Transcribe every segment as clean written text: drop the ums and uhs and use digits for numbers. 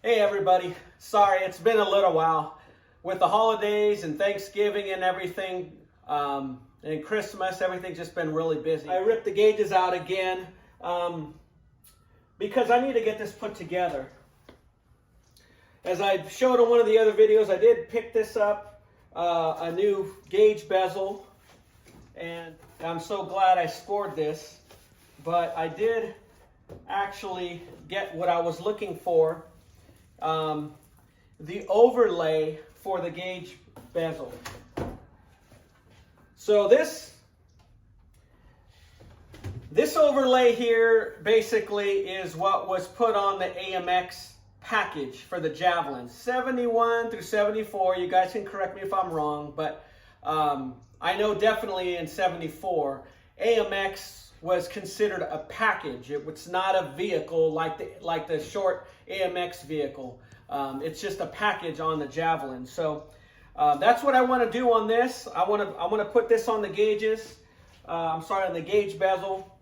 Hey everybody, sorry it's been a little while with the holidays and Thanksgiving and everything, and Christmas. Everything's just been really busy. I ripped the gauges out again because I need to get this put together. As I showed in one of the other videos, I did pick this up, a new gauge bezel, and I'm so glad I scored this. But I did actually get what I was looking for. The overlay for the gauge bezel. So this overlay here basically is what was put on the AMX package for the Javelin, 71 through 74. You guys can correct me if I'm wrong, but I know definitely in 74, AMX was considered a package. It was not a vehicle like the short AMX vehicle. It's just a package on the Javelin. So that's what I want to do on this. I want to put this on the gauges. On the gauge bezel.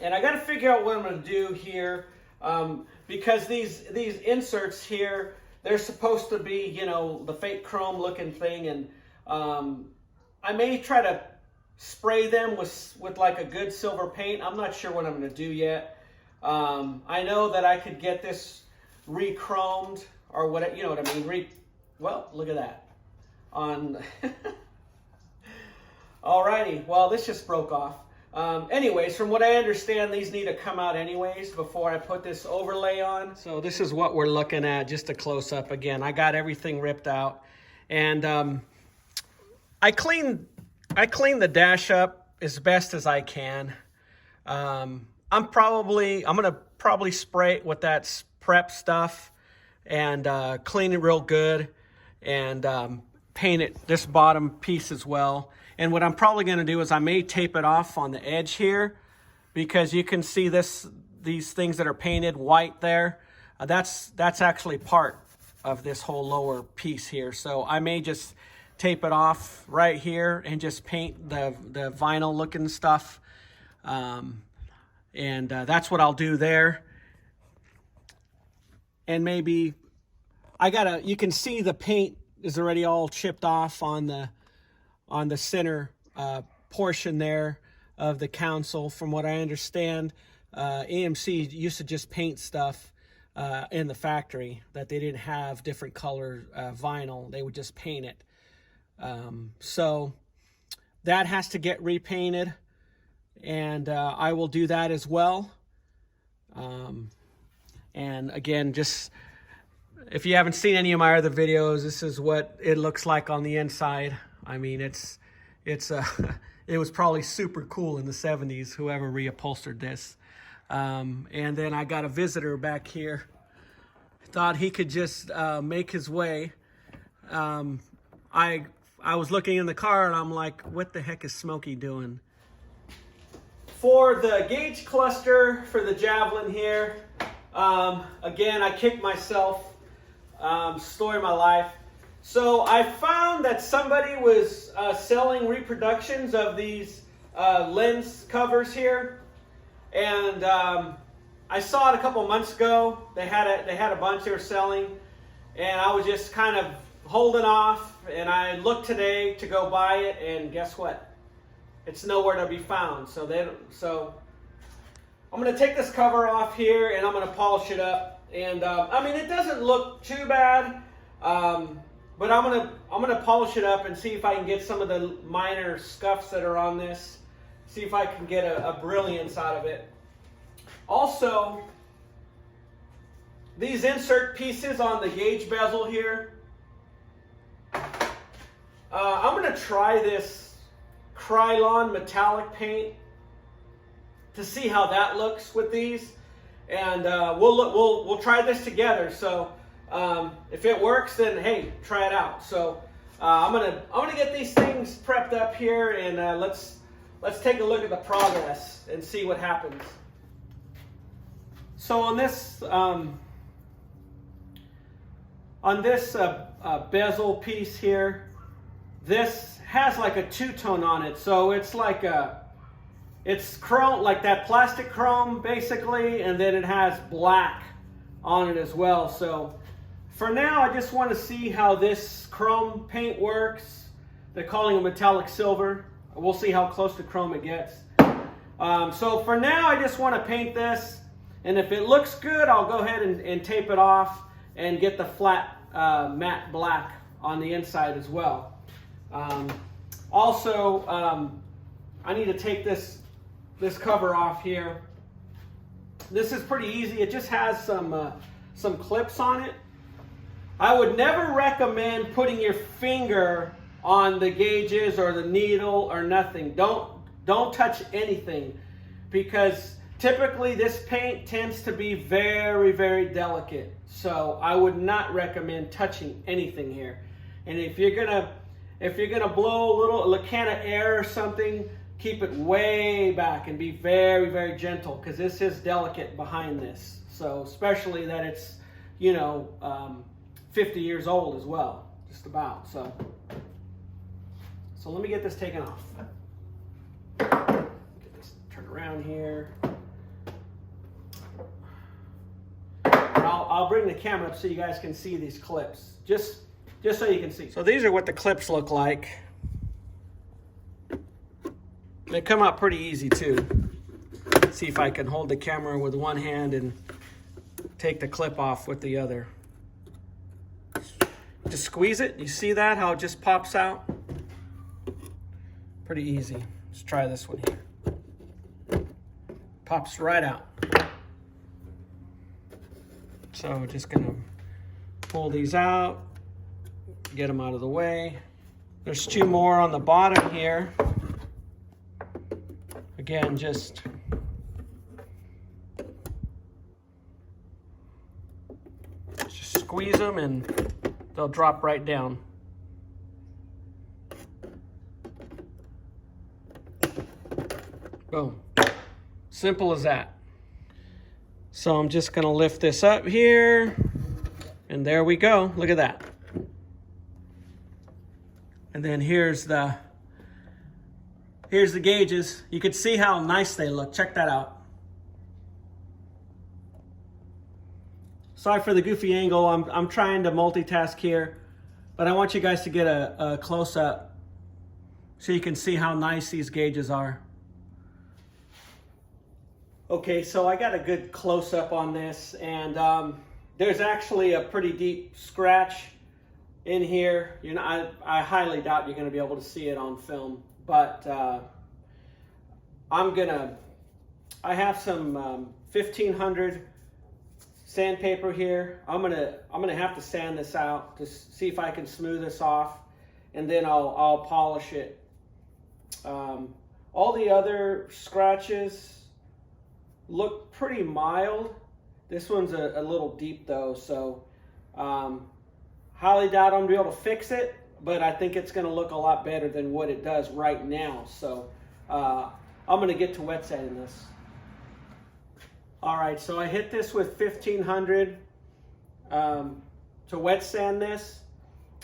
And I got to figure out what I'm going to do here, because these inserts here, they're supposed to be, you know, the fake chrome looking thing, and I may try to spray them with like a good silver paint. I'm not sure what I'm going to do yet. I know that I could get this re-chromed, or what, you know what I mean. Well, look at that. Alrighty, well, this just broke off. Anyways, from what I understand, these need to come out anyways before I put this overlay on. So this is what we're looking at, just a close-up. Again, I got everything ripped out, and I cleaned the dash up as best as I can. I'm gonna probably spray it with that prep stuff and clean it real good, and paint it this bottom piece as well. And what I'm probably gonna do is I may tape it off on the edge here, because you can see these things that are painted white there. That's actually part of this whole lower piece here. So I may just tape it off right here and just paint the vinyl looking stuff. And that's what I'll do there. And maybe you can see the paint is already all chipped off on the center portion there of the console. From what I understand, AMC used to just paint stuff in the factory, that they didn't have different color vinyl. They would just paint it. So that has to get repainted, and I will do that as well. And again, just if you haven't seen any of my other videos, this is what it looks like on the inside. I mean, it was probably super cool in the 70s, whoever reupholstered this. And then I got a visitor back here. Thought he could just make his way. I was looking in the car and I'm like, what the heck is Smokey doing? For the gauge cluster for the Javelin here, again, I kicked myself. Story of my life. So I found that somebody was selling reproductions of these lens covers here, and I saw it a couple months ago. They had a bunch they were selling, and I was just kind of holding off. And I looked today to go buy it, and guess what? It's nowhere to be found. So I'm going to take this cover off here, and I'm going to polish it up. And I mean, it doesn't look too bad, but I'm gonna polish it up and see if I can get some of the minor scuffs that are on this. See if I can get a brilliance out of it. Also, these insert pieces on the gauge bezel here, I'm gonna try this Krylon metallic paint to see how that looks with these. And we'll try this together. So if it works, then hey, try it out. So I'm gonna get these things prepped up here, and let's take a look at the progress and see what happens. So on this bezel piece here, this has like a two-tone on it. So it's like it's chrome, like that plastic chrome basically, and then it has black on it as well. So for now, I just want to see how this chrome paint works. They're calling it metallic silver. We'll see how close to chrome it gets. So for now, I just want to paint this. And if it looks good, I'll go ahead and tape it off and get the flat matte black on the inside as well. Also, I need to take this cover off here. This is pretty easy. It just has some clips on it. I would never recommend putting your finger on the gauges or the needle or nothing. Don't touch anything, because typically this paint tends to be very, very delicate. So I would not recommend touching anything here. And if you're gonna blow a can of air or something, keep it way back and be very, very gentle, because this is delicate behind this. So especially that it's, 50 years old as well, just about. So let me get this taken off. Get this turned around here. And I'll bring the camera up so you guys can see these clips, just so you can see. So these are what the clips look like. They come out pretty easy too. Let's see if I can hold the camera with one hand and take the clip off with the other. Just squeeze it. You see that, how it just pops out? Pretty easy. Let's try this one here. Pops right out. So just gonna pull these out, get them out of the way. There's two more on the bottom here. Again, just squeeze them and they'll drop right down. Boom. Simple as that. So I'm just going to lift this up here, and there we go. Look at that. And then here's the gauges. You can see how nice they look. Check that out. Sorry for the goofy angle. I'm trying to multitask here, but I want you guys to get a close-up so you can see how nice these gauges are. Okay, so I got a good close-up on this, and there's actually a pretty deep scratch in here. I highly doubt you're going to be able to see it on film, but I have some 1500 sandpaper here. I'm gonna have to sand this out to see if I can smooth this off, and then I'll polish it. All the other scratches look pretty mild. This one's a little deep though, so highly doubt I'm gonna be able to fix it, but I think it's gonna look a lot better than what it does right now. So I'm gonna get to wet sanding this. All right, so I hit this with 1500 to wet sand this.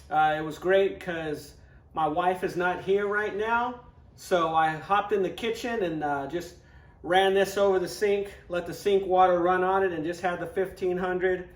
It was great because my wife is not here right now, so I hopped in the kitchen and just ran this over the sink, let the sink water run on it, and just had the 1500,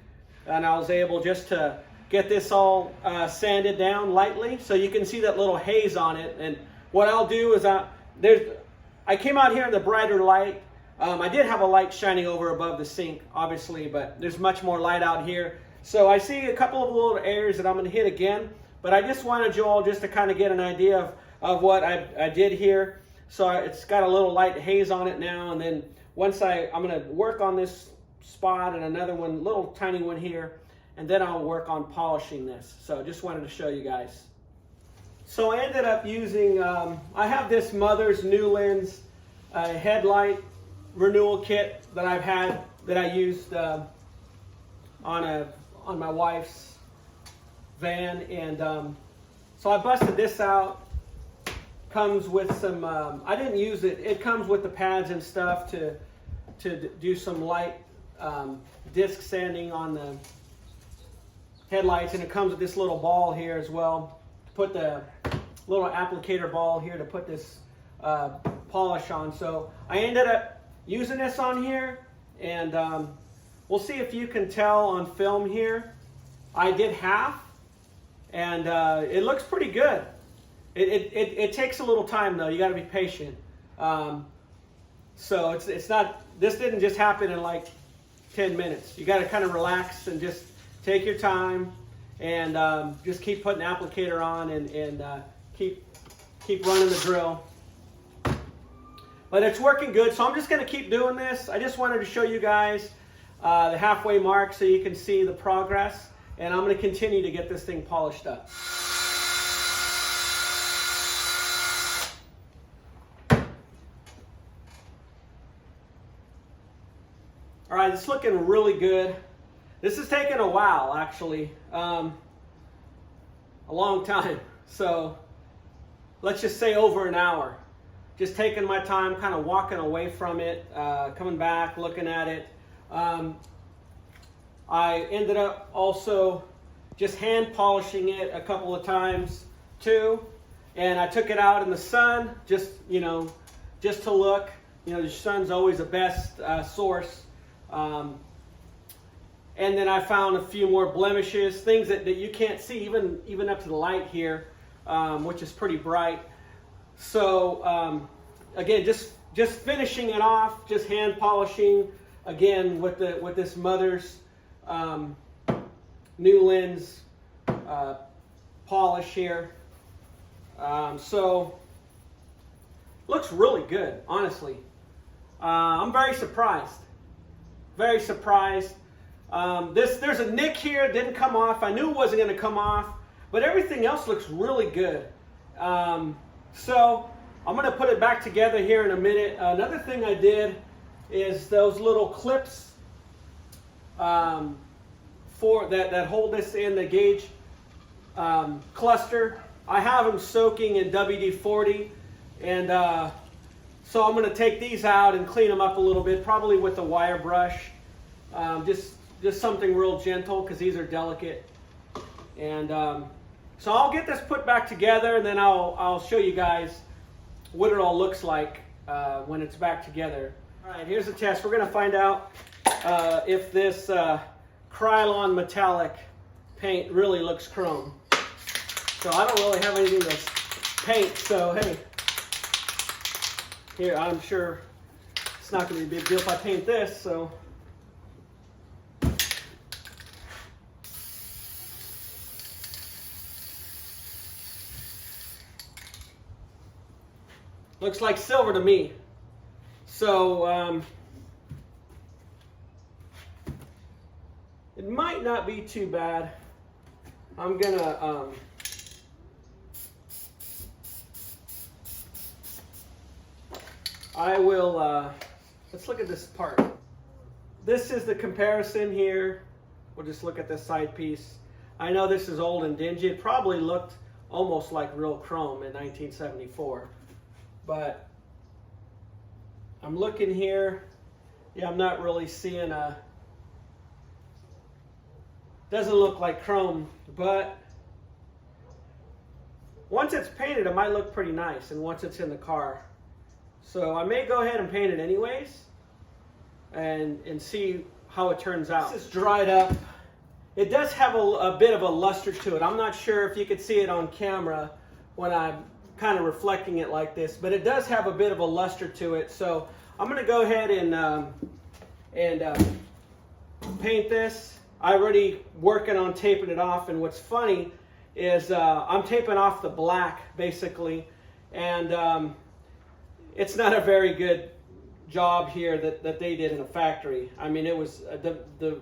and I was able just to get this all sanded down lightly, so you can see that little haze on it. And what I'll do is I came out here in the brighter light. I did have a light shining over above the sink, obviously, but there's much more light out here. So I see a couple of little areas that I'm going to hit again, but I just wanted you all just to kind of get an idea of what I did here. So it's got a little light haze on it now, and then once I'm going to work on this spot and another one, little tiny one here, and then I'll work on polishing this. So just wanted to show you guys. So I ended up using, I have this Mother's Newlands headlight renewal kit that I used on my wife's van, and so I busted this out. Comes with some I didn't use it. It comes with the pads and stuff to do some light disc sanding on the headlights, and it comes with this little ball here as well. Put the little applicator ball here to put this polish on. So I ended up using this on here, and We'll see if you can tell on film here. I did half, and it looks pretty good. It takes a little time though. You got to be patient. So it's not. This didn't just happen in like 10 minutes. You got to kind of relax and just take your time, and just keep putting applicator on and keep running the drill. But it's working good, so I'm just going to keep doing this. I just wanted to show you guys the halfway mark so you can see the progress, and I'm going to continue to get this thing polished up. All right, it's looking really good. This is taking a while, actually, a long time. So let's just say over an hour. Just taking my time, kind of walking away from it, coming back, looking at it. I ended up also just hand polishing it a couple of times too. And I took it out in the sun, just to look. The sun's always the best source. And then I found a few more blemishes, things that you can't see even up to the light here, which is pretty bright. So again, just finishing it off, just hand polishing again with this Mother's new lens polish here. So looks really good, honestly. I'm very surprised. Very surprised. There's a nick here, it didn't come off. I knew it wasn't going to come off, but everything else looks really good. So I'm going to put it back together here in a minute. Another thing I did is those little clips for that hold this in the gauge cluster. I have them soaking in WD-40, and so I'm going to take these out and clean them up a little bit, probably with a wire brush. Just something real gentle, because these are delicate. And so I'll get this put back together, and then I'll show you guys what it all looks like when it's back together. All right, here's the test. We're going to find out if this Krylon metallic paint really looks chrome. So I don't really have anything to paint, so hey, here, I'm sure it's not going to be a big deal if I paint this, so. Looks like silver to me. So it might not be too bad. I'm gonna I will let's look at this part. This is the comparison here. We'll just look at this side piece. I know this is old and dingy. It probably looked almost like real chrome in 1974. But I'm looking here. Yeah, I'm not really seeing doesn't look like chrome, but once it's painted, it might look pretty nice, and once it's in the car. So I may go ahead and paint it anyways and see how it turns out. This is dried up. It does have a bit of a luster to it. I'm not sure if you could see it on camera when I'm kind of reflecting it like this, but it does have a bit of a luster to it. So I'm going to go ahead and paint this. I'm already working on taping it off, and what's funny is I'm taping off the black basically, and it's not a very good job here that they did in a factory. I mean, it was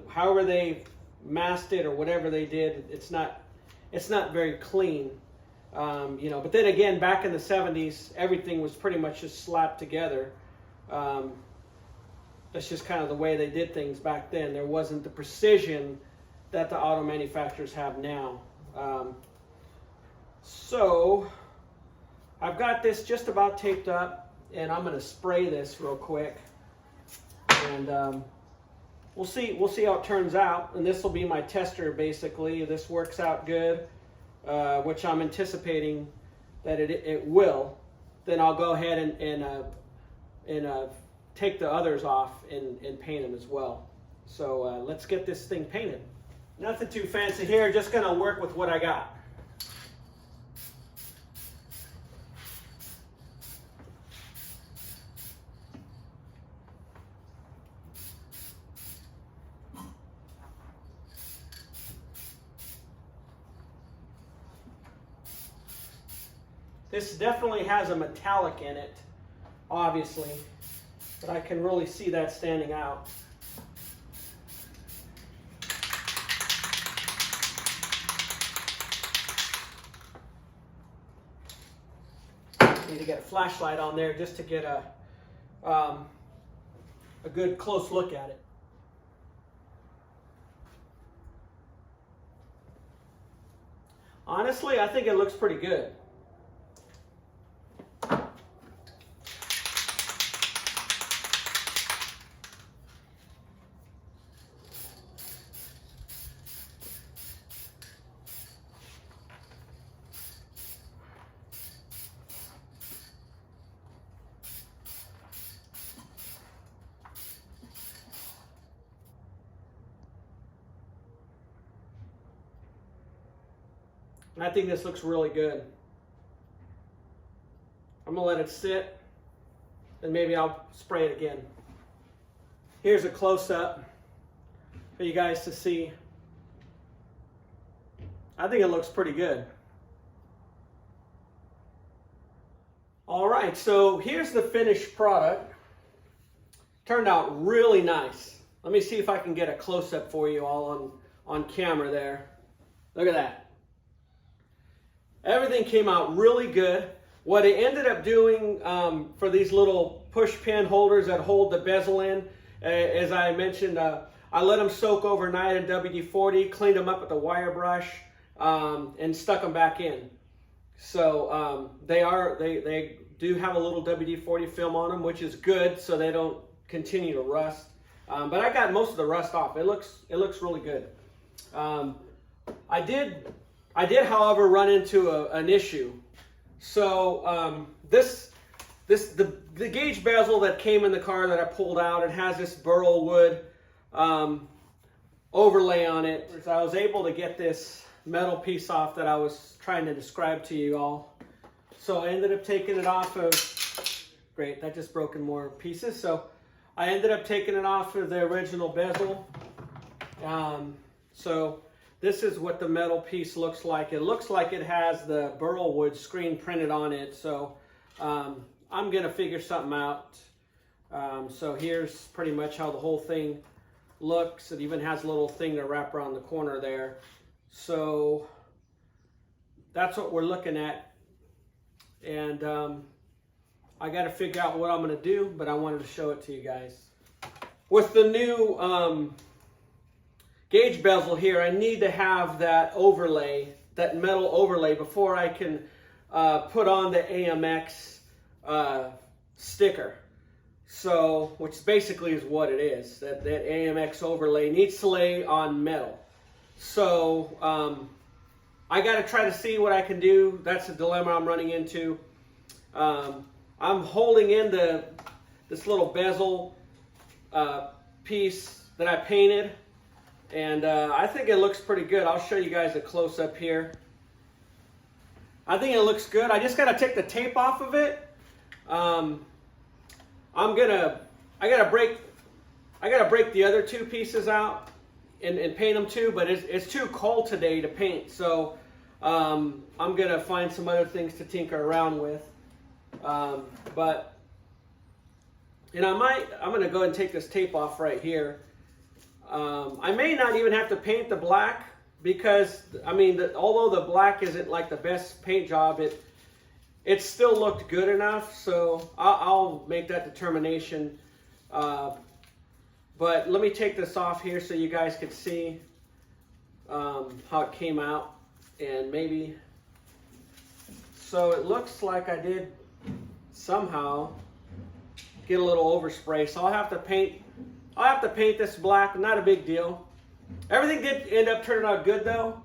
however they masked it or whatever they did, it's not very clean. But then again, back in the 70s, everything was pretty much just slapped together. That's just kind of the way they did things back then. There wasn't the precision that the auto manufacturers have now. So I've got this just about taped up, and I'm going to spray this real quick, and we'll see how it turns out. And this will be my tester basically. If this works out good, which I'm anticipating that it will, then I'll go ahead and take the others off and paint them as well. So let's get this thing painted. Nothing too fancy here, just gonna work with what I got. This definitely has a metallic in it, obviously, but I can really see that standing out. Need to get a flashlight on there just to get a good close look at it. Honestly, I think it looks pretty good. I think this looks really good. I'm gonna let it sit and maybe I'll spray it again. Here's a close-up for you guys to see. I think it looks pretty good. All right, so here's the finished product. Turned out really nice. Let me see if I can get a close-up for you all on camera there. Look at that. Everything came out really good. What I ended up doing for these little push pin holders that hold the bezel in, as I mentioned, I let them soak overnight in WD-40, cleaned them up with the wire brush, and stuck them back in. So they do have a little WD-40 film on them, which is good, so they don't continue to rust. But I got most of the rust off. It looks really good. I did, however, run into an issue. So the gauge bezel that came in the car that I pulled out, it has this burl wood overlay on it. So I was able to get this metal piece off that I was trying to describe to you all. So I ended up taking it off of, great, that just broke in more pieces. So I ended up taking it off of the original bezel. So this is what the metal piece looks like. It looks like it has the burl wood screen printed on it. So I'm gonna figure something out. So here's pretty much how the whole thing looks. It even has a little thing to wrap around the corner there. So that's what we're looking at. And I gotta figure out what I'm gonna do, but I wanted to show it to you guys. With the new gauge bezel here, I need to have that overlay, that metal overlay, before I can put on the AMX sticker. So, which basically is what it is. That AMX overlay needs to lay on metal. So, I got to try to see what I can do. That's the dilemma I'm running into. I'm holding in this little bezel piece that I painted. And I think it looks pretty good. I'll show you guys a close-up here. I think it looks good. I just got to take the tape off of it. I gotta break the other two pieces out and paint them too, but it's too cold today to paint. So I'm gonna find some other things to tinker around with. But and I'm gonna go ahead and take this tape off right here. I may not even have to paint the black because, I mean, although the black isn't like the best paint job, it still looked good enough. So I'll make that determination. But let me take this off here so you guys can see how it came out. And maybe, so it looks like I did somehow get a little overspray. So I'll have to paint this black, not a big deal. Everything did end up turning out good though.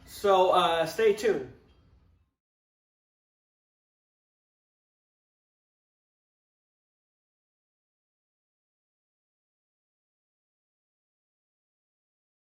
So stay tuned.